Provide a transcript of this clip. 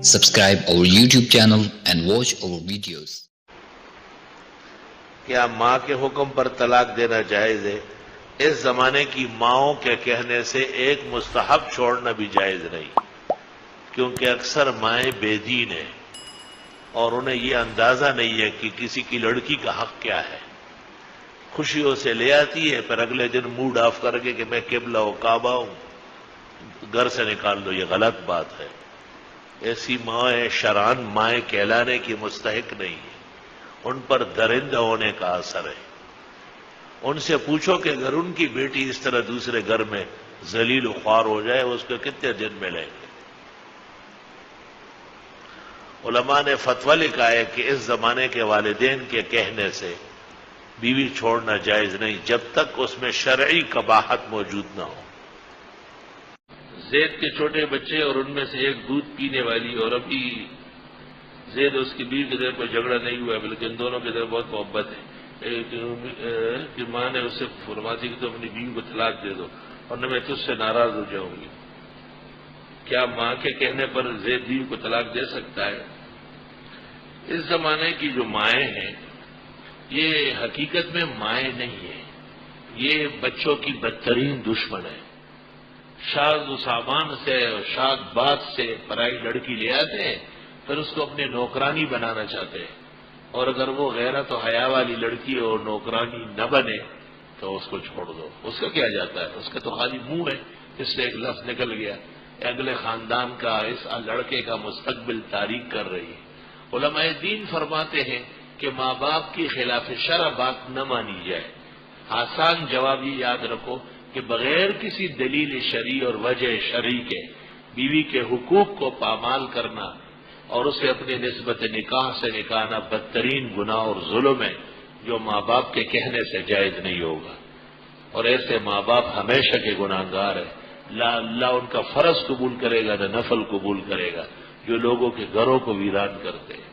Subscribe our YouTube channel and watch our videos. کیا ماں کے حکم پر طلاق دینا جائز ہے؟ اس زمانے کی ماؤں کے کہنے سے ایک مستحب چھوڑنا بھی جائز نہیں، کیونکہ اکثر مائیں بے دین ہیں اور انہیں یہ اندازہ نہیں ہے کہ کسی کی لڑکی کا حق کیا ہے۔ خوشیوں سے لے آتی ہے، پھر اگلے دن موڈ آف کر کے کہ میں قبلہ و کعبہ ہوں، گھر سے نکال دو۔ یہ غلط بات ہے۔ ایسی مائیں شرعاً مائیں کہلانے کی مستحق نہیں ہے، ان پر درندہ ہونے کا اثر ہے۔ ان سے پوچھو کہ اگر ان کی بیٹی اس طرح دوسرے گھر میں ذلیل و خوار ہو جائے اس کو کتنے دن ملیں گے؟ علماء نے فتویٰ لکھا ہے کہ اس زمانے کے والدین کے کہنے سے بیوی چھوڑنا جائز نہیں جب تک اس میں شرعی قباحت موجود نہ ہو۔ زید کے چھوٹے بچے اور ان میں سے ایک دودھ پینے والی، اور ابھی زید اس کی بیوی کے در پر جھگڑا نہیں ہوا بلکہ ان دونوں کے در بہت محبت ہے کہ ماں نے اس سے فرماتی کہ تو اپنی بیوی کو طلاق دے دو ورنہ میں تجھ سے ناراض ہو جاؤں گی۔ کیا ماں کے کہنے پر زید بیوی کو طلاق دے سکتا ہے؟ اس زمانے کی جو مائیں ہیں یہ حقیقت میں مائیں نہیں ہیں، یہ بچوں کی بدترین دشمن ہے۔ شاذ و سامان سے اور شاد بات سے پرائی لڑکی لے آتے ہیں، پھر اس کو اپنے نوکرانی بنانا چاہتے ہیں، اور اگر وہ غیرت و حیا والی لڑکی اور نوکرانی نہ بنے تو اس کو چھوڑ دو۔ اس کا کیا جاتا ہے؟ اس کا تو خالی منہ ہے، اس سے ایک لفظ نکل گیا، اگلے خاندان کا اس لڑکے کا مستقبل تاریک کر رہی ہے۔ علماء دین فرماتے ہیں کہ ماں باپ کی خلاف شرع بات نہ مانی جائے۔ آسان جواب یہ یاد رکھو کہ بغیر کسی دلیل شرعی اور وجہ شرعی کے بیوی کے حقوق کو پامال کرنا اور اسے اپنی نسبت نکاح سے نکالنا بدترین گناہ اور ظلم ہے جو ماں باپ کے کہنے سے جائز نہیں ہوگا، اور ایسے ماں باپ ہمیشہ کے گناہگار ہیں۔ اللہ ان کا فرض قبول کرے گا نہ نفل قبول کرے گا جو لوگوں کے گھروں کو ویران کرتے ہیں۔